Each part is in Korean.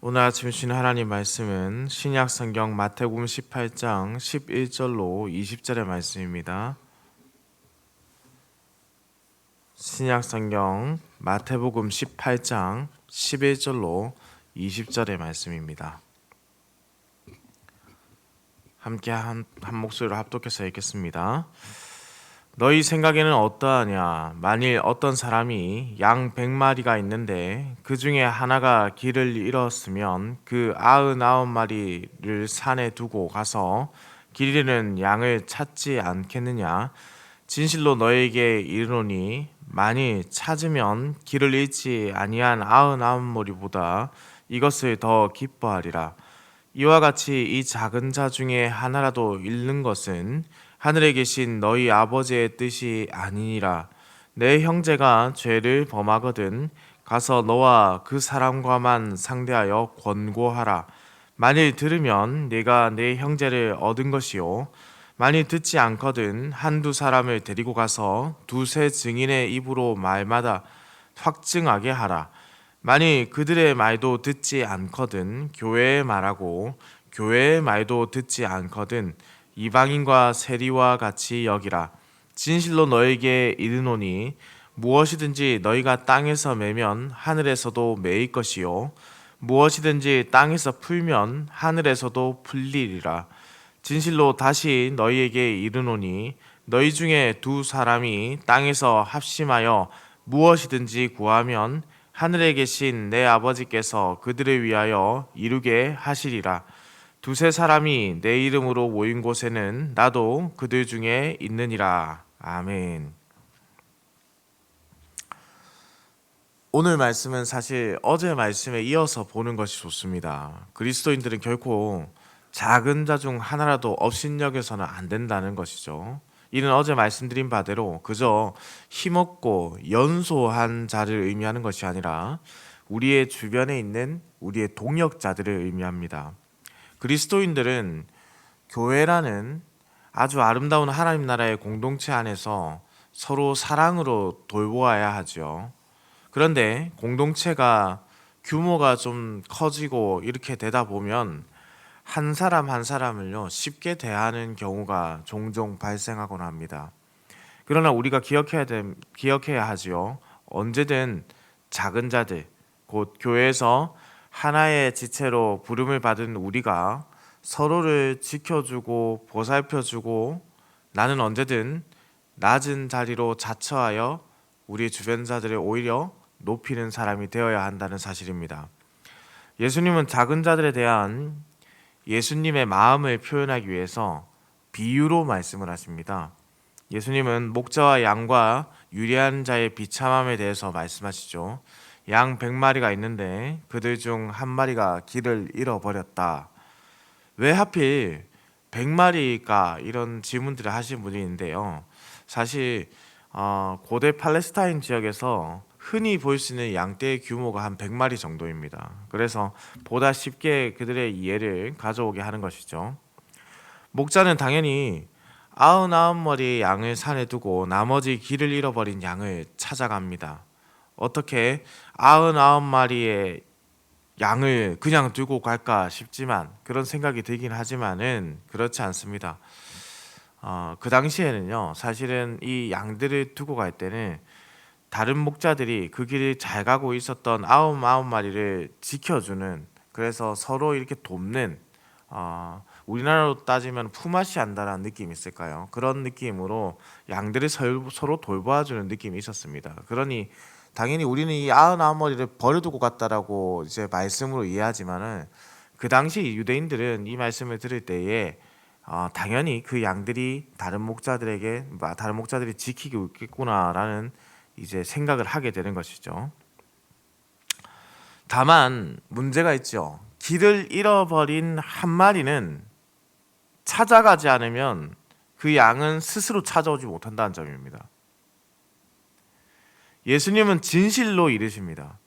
오늘 아침 주신 하나님 말씀은 신약 성경 마태복음 18장 11절로 20절의 말씀입니다. 신약 성경 마태복음 18장 11절로 20절의 말씀입니다. 함께 한 목소리로 합독해서 읽겠습니다. 너희 생각에는 어떠하냐? 만일 어떤 사람이 양 100마리가 있는데 그 중에 하나가 길을 잃었으면 그 99마리를 산에 두고 가서 길 잃은 양을 찾지 않겠느냐? 진실로 너에게 이르노니 만일 찾으면 길을 잃지 아니한 99마리보다 이것을 더 기뻐하리라. 이와 같이 이 작은 자 중에 하나라도 잃는 것은 하늘에 계신 너희 아버지의 뜻이 아니니라. 내 형제가 죄를 범하거든 가서 너와 그 사람과만 상대하여 권고하라. 만일 들으면 네가 내 형제를 얻은 것이요, 만일 듣지 않거든 한두 사람을 데리고 가서 두세 증인의 입으로 말마다 확증하게 하라. 만일 그들의 말도 듣지 않거든 교회의 말하고 교회의 말도 듣지 않거든 이방인과 세리와 같이 여기라. 진실로 너에게 이르노니 무엇이든지 너희가 땅에서 매면 하늘에서도 매일 것이요, 무엇이든지 땅에서 풀면 하늘에서도 풀리리라. 진실로 다시 너희에게 이르노니 너희 중에 두 사람이 땅에서 합심하여 무엇이든지 구하면 하늘에 계신 내 아버지께서 그들을 위하여 이루게 하시리라. 두세 사람이 내 이름으로 모인 곳에는 나도 그들 중에 있느니라. 아멘. 오늘 말씀은 사실 어제 말씀에 이어서 보는 것이 좋습니다. 그리스도인들은 결코 작은 자 중 하나라도 업신여겨서는 안 된다는 것이죠. 이는 어제 말씀드린 바대로 그저 힘없고 연소한 자를 의미하는 것이 아니라 우리의 주변에 있는 우리의 동역자들을 의미합니다. 그리스도인들은 교회라는 아주 아름다운 하나님 나라의 공동체 안에서 서로 사랑으로 돌보아야 하죠. 그런데 공동체가 규모가 좀 커지고 이렇게 되다 보면 한 사람 한 사람을요 쉽게 대하는 경우가 종종 발생하곤 합니다. 그러나 우리가 기억해야 하지요. 언제든 작은 자들, 곧 교회에서 하나의 지체로 부름을 받은 우리가 서로를 지켜주고 보살펴주고 나는 언제든 낮은 자리로 자처하여 우리 주변자들을 오히려 높이는 사람이 되어야 한다는 사실입니다. 예수님은 작은 자들에 대한 예수님의 마음을 표현하기 위해서 비유로 말씀을 하십니다. 예수님은 목자와 양과 유리한 자의 비참함에 대해서 말씀하시죠. 양 100마리가 있는데 그들 중 한 마리가 길을 잃어버렸다. 왜 하필 100마리가 이런 질문들을 하신 분이 있는데요. 사실 고대 팔레스타인 지역에서 흔히 볼 수 있는 양떼의 규모가 한 100마리 정도입니다. 그래서 보다 쉽게 그들의 이해를 가져오게 하는 것이죠. 목자는 당연히 99마리의 양을 산에 두고 나머지 길을 잃어버린 양을 찾아갑니다. 어떻게 99마리의 양을 그냥 두고 갈까 싶지만 그런 생각이 들긴 하지만은 그렇지 않습니다. 그 당시에는요 사실은 이 양들을 두고 갈 때는 다른 목자들이 그 길을 잘 가고 있었던 99마리를 지켜주는, 그래서 서로 이렇게 돕는, 우리나라로 따지면 품앗이 한다라는 느낌이 있을까요? 그런 느낌으로 양들을 서로 돌봐주는 느낌이 있었습니다. 그러니 당연히 우리는 이 99마리를 버려두고 갔다라고 이제 말씀으로 이해하지만은 그 당시 유대인들은 이 말씀을 들을 때에 당연히 그 양들이 다른 목자들이 지키고 있겠구나라는 이제 생각을 하게 되는 것이죠. 다만 문제가 있죠. 길을 잃어버린 한 마리는 찾아가지 않으면 그 양은 스스로 찾아오지 못한다는 점입니다. 예수님은 진실로 이르십니다.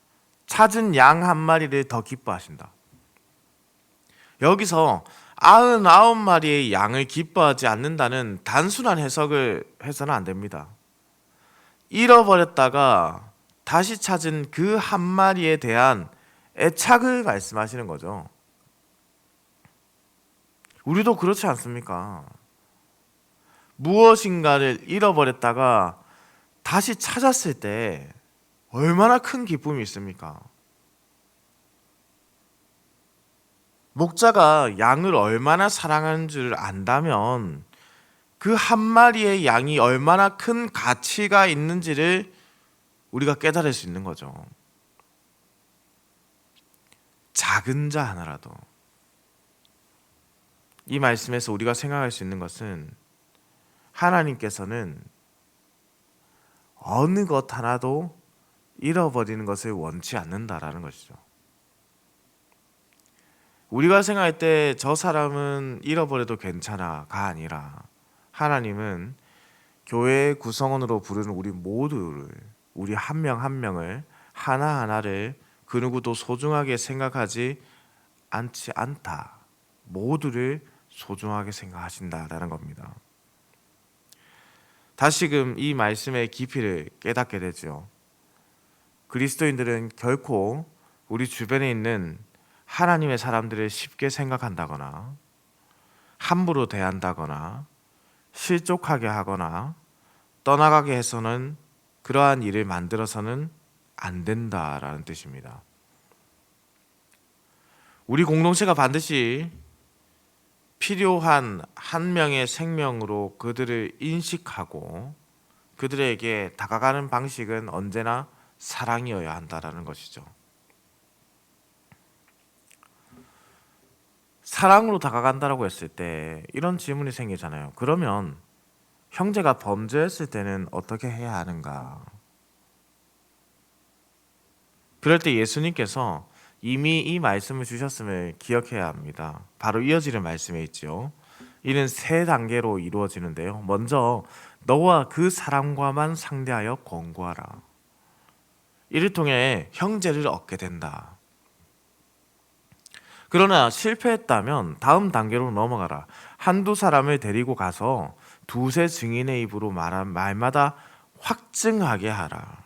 찾은 양 한 마리를 더 기뻐하신다. 여기서 99마리의 양을 기뻐하지 않는다는 단순한 해석을 해서는 안 됩니다. 잃어버렸다가 다시 찾은 그 한 마리에 대한 애착을 말씀하시는 거죠. 우리도 그렇지 않습니까? 무엇인가를 잃어버렸다가 다시 찾았을 때 얼마나 큰 기쁨이 있습니까? 목자가 양을 얼마나 사랑하는 줄 안다면 그 한 마리의 양이 얼마나 큰 가치가 있는지를 우리가 깨달을 수 있는 거죠. 작은 자 하나라도. 이 말씀에서 우리가 생각할 수 있는 것은 하나님께서는 어느 것 하나도 잃어버리는 것을 원치 않는다라는 것이죠. 우리가 생각할 때 저 사람은 잃어버려도 괜찮아가 아니라 하나님은 교회의 구성원으로 부르는 우리 모두를, 우리 한 명 한 명을 하나하나를 그 누구도 소중하게 생각하지 않지 않다. 모두를 소중하게 생각하신다라는 겁니다. 다시금 이 말씀의 깊이를 깨닫게 되죠. 그리스도인들은 결코 우리 주변에 있는 하나님의 사람들을 쉽게 생각한다거나 함부로 대한다거나 실족하게 하거나 떠나가게 해서는 그러한 일을 만들어서는 안 된다라는 뜻입니다. 우리 공동체가 반드시 필요한 한 명의 생명으로 그들을 인식하고 그들에게 다가가는 방식은 언제나 사랑이어야 한다라는 것이죠. 사랑으로 다가간다라고 했을 때 이런 질문이 생기잖아요. 그러면 형제가 범죄했을 때는 어떻게 해야 하는가? 그럴 때 예수님께서 이미 이 말씀을 주셨음을 기억해야 합니다. 바로 이어지는 말씀에 있죠. 이는 세 단계로 이루어지는데요. 먼저 너와 그 사람과만 상대하여 권고하라. 이를 통해 형제를 얻게 된다. 그러나 실패했다면 다음 단계로 넘어가라. 한두 사람을 데리고 가서 두세 증인의 입으로 말한 말마다 확증하게 하라.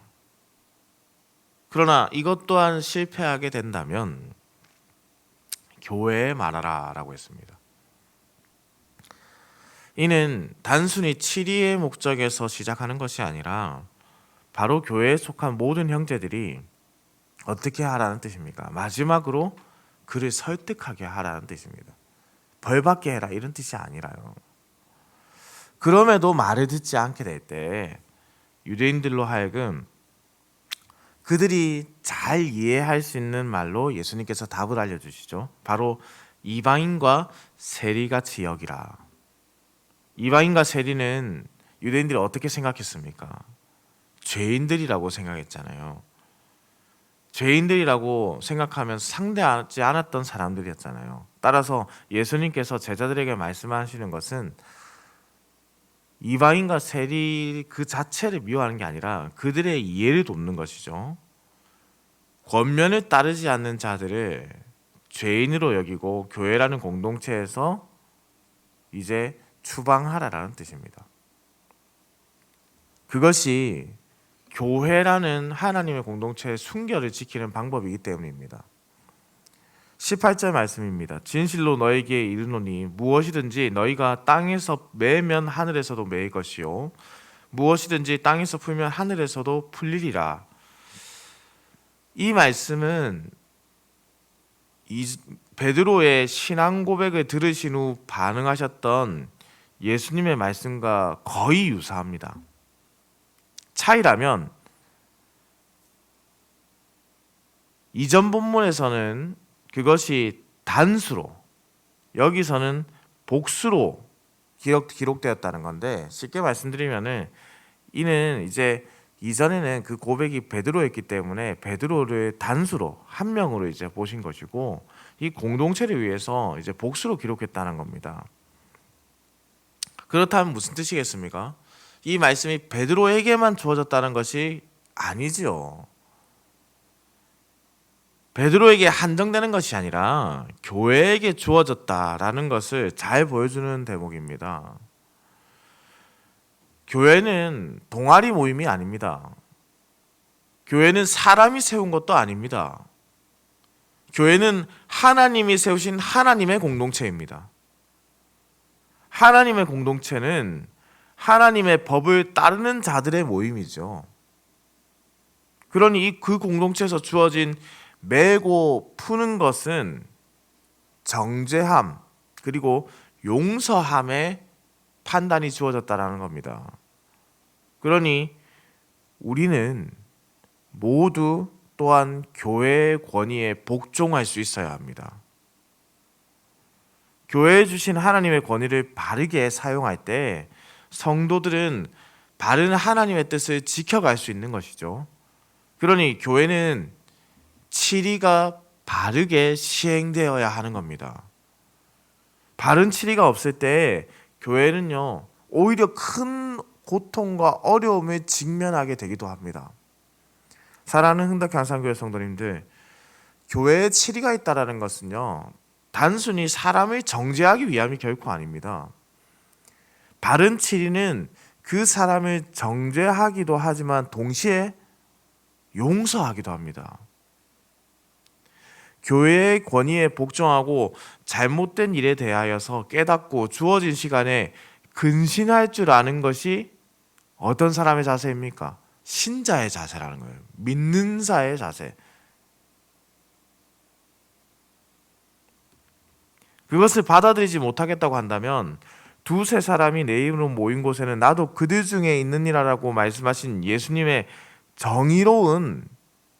그러나 이것 또한 실패하게 된다면 교회에 말하라 라고 했습니다. 이는 단순히 치리의 목적에서 시작하는 것이 아니라 바로 교회에 속한 모든 형제들이 어떻게 하라는 뜻입니까? 마지막으로 그를 설득하게 하라는 뜻입니다. 벌받게 해라 이런 뜻이 아니라요. 그럼에도 말을 듣지 않게 될 때 유대인들로 하여금 그들이 잘 이해할 수 있는 말로 예수님께서 답을 알려주시죠. 바로 이방인과 세리같이 여기라. 이방인과 세리는 유대인들이 어떻게 생각했습니까? 죄인들이라고 생각했잖아요. 죄인들이라고 생각하면 상대하지 않았던 사람들이었잖아요. 따라서 예수님께서 제자들에게 말씀하시는 것은 이방인과 세리 그 자체를 미워하는 게 아니라 그들의 이해를 돕는 것이죠. 권면을 따르지 않는 자들을 죄인으로 여기고 교회라는 공동체에서 이제 추방하라라는 뜻입니다. 그것이 교회라는 하나님의 공동체의 순결을 지키는 방법이기 때문입니다. 18절 말씀입니다. 진실로 너에게 이르노니 무엇이든지 너희가 땅에서 매면 하늘에서도 매일 것이요 무엇이든지 땅에서 풀면 하늘에서도 풀리리라. 이 말씀은 베드로의 신앙 고백을 들으신 후 반응하셨던 예수님의 말씀과 거의 유사합니다. 차이라면 이전 본문에서는 그것이 단수로, 여기서는 복수로 기록되었다는 건데, 쉽게 말씀드리면은 이는 이제 이전에는 그 고백이 베드로였기 때문에 베드로를 단수로 한 명으로 이제 보신 것이고 이 공동체를 위해서 이제 복수로 기록했다는 겁니다. 그렇다면 무슨 뜻이겠습니까? 이 말씀이 베드로에게만 주어졌다는 것이 아니지요. 베드로에게 한정되는 것이 아니라 교회에게 주어졌다라는 것을 잘 보여주는 대목입니다. 교회는 동아리 모임이 아닙니다. 교회는 사람이 세운 것도 아닙니다. 교회는 하나님이 세우신 하나님의 공동체입니다. 하나님의 공동체는 하나님의 법을 따르는 자들의 모임이죠. 그러니 그 공동체에서 주어진 메고 푸는 것은 정죄함 그리고 용서함의 판단이 주어졌다라는 겁니다. 그러니 우리는 모두 또한 교회의 권위에 복종할 수 있어야 합니다. 교회에 주신 하나님의 권위를 바르게 사용할 때 성도들은 바른 하나님의 뜻을 지켜갈 수 있는 것이죠. 그러니 교회는 치리가 바르게 시행되어야 하는 겁니다. 바른 치리가 없을 때 교회는요, 오히려 큰 고통과 어려움에 직면하게 되기도 합니다. 사랑하는 흥덕향산교회 성도님들, 교회에 치리가 있다는 것은요, 단순히 사람을 정죄하기 위함이 결코 아닙니다. 바른 치리는 그 사람을 정죄하기도 하지만 동시에 용서하기도 합니다. 교회의 권위에 복종하고 잘못된 일에 대하여서 깨닫고 주어진 시간에 근신할 줄 아는 것이 어떤 사람의 자세입니까? 신자의 자세라는 거예요. 믿는 자의 자세. 그것을 받아들이지 못하겠다고 한다면 두세 사람이 내 이름으로 모인 곳에는 나도 그들 중에 있느니라라고 말씀하신 예수님의 정의로운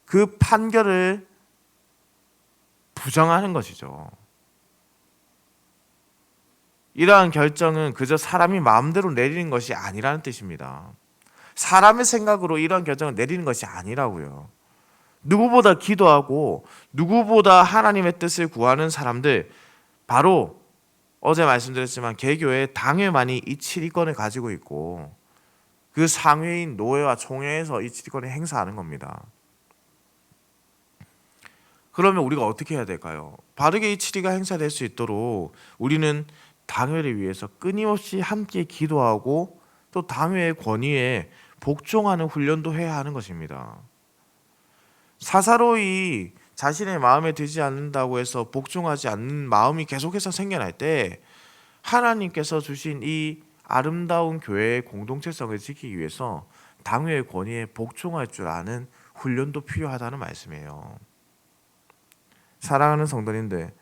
그 판결을 부정하는 것이죠. 이러한 결정은 그저 사람이 마음대로 내리는 것이 아니라는 뜻입니다. 사람의 생각으로 이러한 결정을 내리는 것이 아니라고요. 누구보다 기도하고 누구보다 하나님의 뜻을 구하는 사람들, 바로 어제 말씀드렸지만 개교의 당회만이 이 치리권을 가지고 있고 그 상회인 노회와 총회에서 이 치리권을 행사하는 겁니다. 그러면 우리가 어떻게 해야 될까요? 바르게 이 치리가 행사될 수 있도록 우리는 당회를 위해서 끊임없이 함께 기도하고 또 당회의 권위에 복종하는 훈련도 해야 하는 것입니다. 사사로이 자신의 마음에 들지 않는다고 해서 복종하지 않는 마음이 계속해서 생겨날 때 하나님께서 주신 이 아름다운 교회의 공동체성을 지키기 위해서 당회의 권위에 복종할 줄 아는 훈련도 필요하다는 말씀이에요. 사랑하는 성도님들,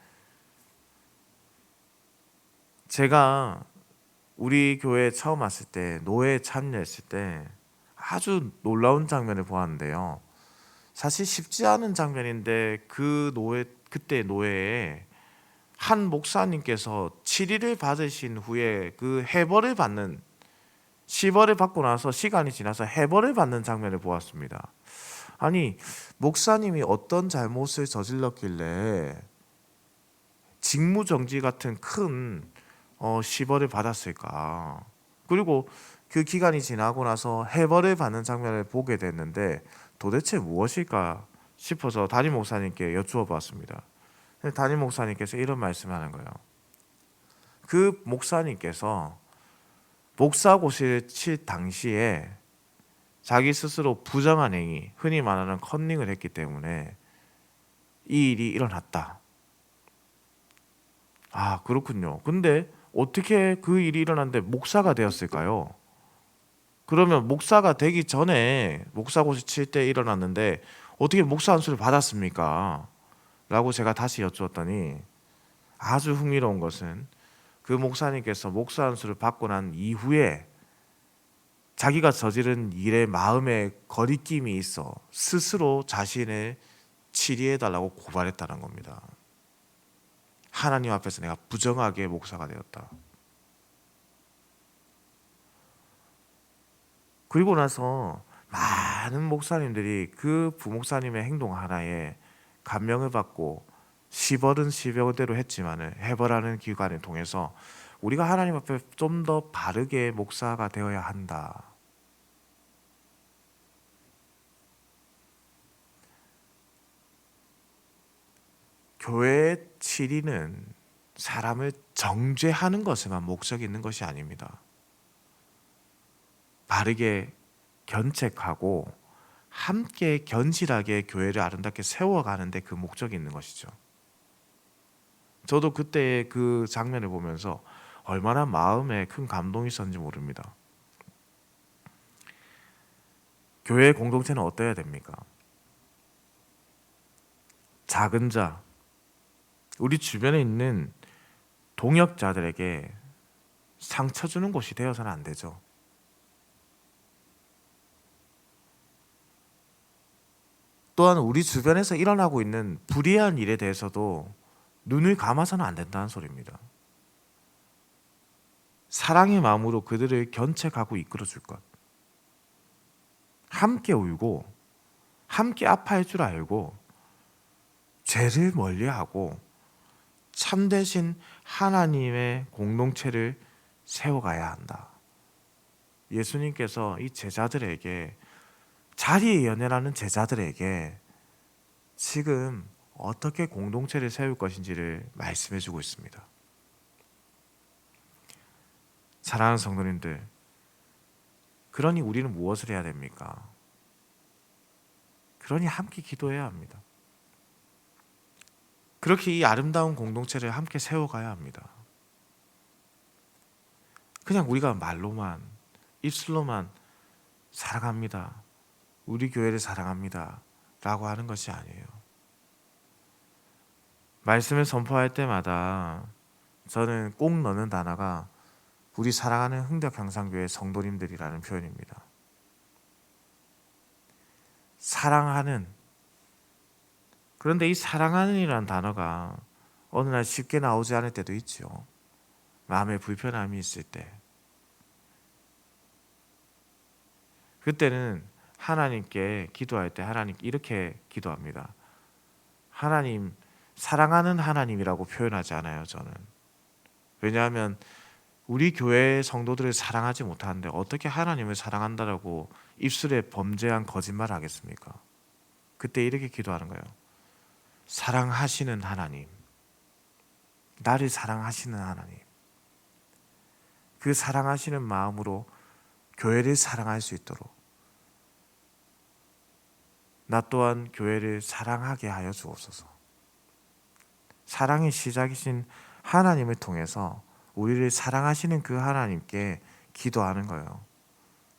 제가 우리 교회에 처음 왔을 때 노회에 참여했을 때 아주 놀라운 장면을 보았는데요. 사실 쉽지 않은 장면인데 그때 노회에 한 목사님께서 치리를 받으신 후에 그 해벌을 받는, 시벌을 받고 나서 시간이 지나서 해벌을 받는 장면을 보았습니다. 아니, 목사님이 어떤 잘못을 저질렀길래 직무정지 같은 큰 시벌을 받았을까? 그리고 그 기간이 지나고 나서 해벌을 받는 장면을 보게 됐는데 도대체 무엇일까 싶어서 담임 목사님께 여쭈어 봤습니다. 담임 목사님께서 이런 말씀을 하는 거예요. 그 목사님께서 목사고시를 칠 당시에 자기 스스로 부정한 행위, 흔히 말하는 컨닝을 했기 때문에 이 일이 일어났다. 아, 그렇군요. 근데 어떻게 그 일이 일어났는데 목사가 되었을까요? 그러면 목사가 되기 전에 목사고시 칠 때 일어났는데 어떻게 목사 안수를 받았습니까? 라고 제가 다시 여쭈었더니 아주 흥미로운 것은 그 목사님께서 목사 안수를 받고 난 이후에 자기가 저지른 일에 마음에 거리낌이 있어 스스로 자신을 치리해달라고 고발했다는 겁니다. 하나님 앞에서 내가 부정하게 목사가 되었다. 그리고 나서 많은 목사님들이 그 부목사님의 행동 하나에 감명을 받고 시벌은 시벌대로 했지만은 해벌하는 기관을 통해서 우리가 하나님 앞에 좀 더 바르게 목사가 되어야 한다. 교회의 치리는 사람을 정죄하는 것에만 목적이 있는 것이 아닙니다. 바르게 견책하고 함께 견실하게 교회를 아름답게 세워가는데 그 목적이 있는 것이죠. 저도 그때 그 장면을 보면서 얼마나 마음에 큰 감동이 있었는지 모릅니다. 교회 공동체는 어떠해야 됩니까? 작은 자, 우리 주변에 있는 동역자들에게 상처 주는 곳이 되어서는 안 되죠. 또한 우리 주변에서 일어나고 있는 불의한 일에 대해서도 눈을 감아서는 안 된다는 소리입니다. 사랑의 마음으로 그들을 견책하고 이끌어 줄 것. 함께 울고 함께 아파할 줄 알고 죄를 멀리하고 참되신 하나님의 공동체를 세워가야 한다. 예수님께서 이 제자들에게, 자리의 연애라는 제자들에게 지금 어떻게 공동체를 세울 것인지를 말씀해 주고 있습니다. 사랑하는 성도님들, 그러니 우리는 무엇을 해야 됩니까? 그러니 함께 기도해야 합니다. 그렇게 이 아름다운 공동체를 함께 세워가야 합니다. 그냥 우리가 말로만, 입술로만 사랑합니다, 우리 교회를 사랑합니다 라고 하는 것이 아니에요. 말씀을 선포할 때마다 저는 꼭 넣는 단어가 우리 사랑하는 흥덕향상교회 성도님들이라는 표현입니다. 사랑하는. 그런데 이 사랑하는이라는 단어가 어느 날 쉽게 나오지 않을 때도 있죠. 마음에 불편함이 있을 때. 그때는 하나님께 기도할 때 하나님께 이렇게 기도합니다. 하나님, 사랑하는 하나님이라고 표현하지 않아요, 저는. 왜냐하면 우리 교회의 성도들을 사랑하지 못하는데 어떻게 하나님을 사랑한다라고 입술에 범죄한 거짓말을 하겠습니까? 그때 이렇게 기도하는 거예요. 사랑하시는 하나님, 나를 사랑하시는 하나님, 그 사랑하시는 마음으로 교회를 사랑할 수 있도록 나 또한 교회를 사랑하게 하여 주옵소서. 사랑의 시작이신 하나님을 통해서 우리를 사랑하시는 그 하나님께 기도하는 거예요.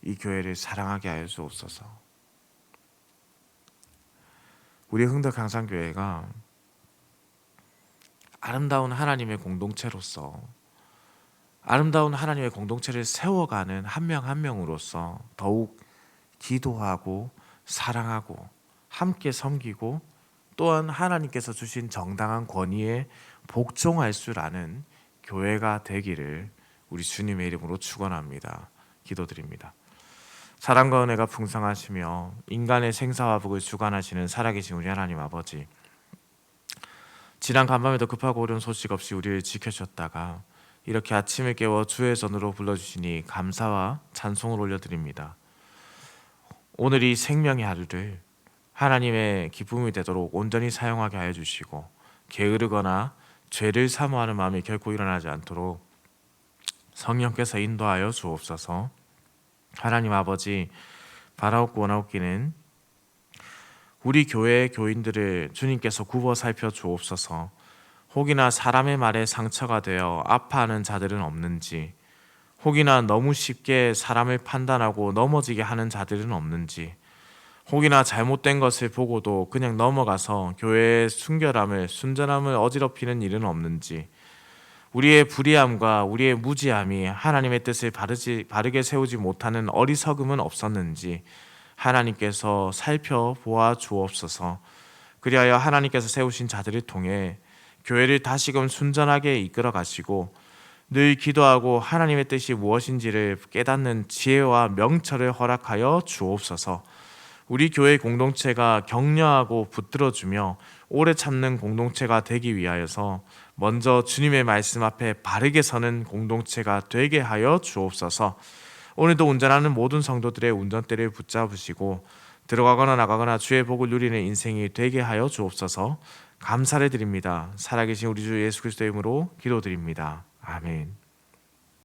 이 교회를 사랑하게 하여 주옵소서. 우리 흥덕향상교회가 아름다운 하나님의 공동체로서, 아름다운 하나님의 공동체를 세워가는 한 명 한 명으로서 더욱 기도하고 사랑하고 함께 섬기고 또한 하나님께서 주신 정당한 권위에 복종할 줄 아는 교회가 되기를 우리 주님의 이름으로 축원합니다. 기도드립니다. 사랑과 은혜가 풍성하시며 인간의 생사와 복을 주관하시는 살아계신 우리 하나님 아버지, 지난 간밤에도 급하고 어려운 소식 없이 우리를 지켜주셨다가 이렇게 아침에 깨워 주의 전으로 불러주시니 감사와 찬송을 올려드립니다. 오늘 이 생명의 하루를 하나님의 기쁨이 되도록 온전히 사용하게 하여 주시고 게으르거나 죄를 사모하는 마음이 결코 일어나지 않도록 성령께서 인도하여 주옵소서. 하나님 아버지, 바라옵고 원하옵기는 우리 교회의 교인들을 주님께서 굽어 살펴 주옵소서. 혹이나 사람의 말에 상처가 되어 아파하는 자들은 없는지, 혹이나 너무 쉽게 사람을 판단하고 넘어지게 하는 자들은 없는지, 혹이나 잘못된 것을 보고도 그냥 넘어가서 교회의 순결함을, 순전함을 어지럽히는 일은 없는지, 우리의 불의함과 우리의 무지함이 하나님의 뜻을 바르게 세우지 못하는 어리석음은 없었는지 하나님께서 살펴보아 주옵소서. 그리하여 하나님께서 세우신 자들을 통해 교회를 다시금 순전하게 이끌어 가시고 늘 기도하고 하나님의 뜻이 무엇인지를 깨닫는 지혜와 명철을 허락하여 주옵소서. 우리 교회 공동체가 격려하고 붙들어주며 오래 참는 공동체가 되기 위하여서 먼저 주님의 말씀 앞에 바르게 서는 공동체가 되게 하여 주옵소서. 오늘도 운전하는 모든 성도들의 운전대를 붙잡으시고 들어가거나 나가거나 주의 복을 누리는 인생이 되게 하여 주옵소서. 감사를 드립니다. 살아계신 우리 주 예수 그리스도의 이름으로 기도드립니다. 아멘.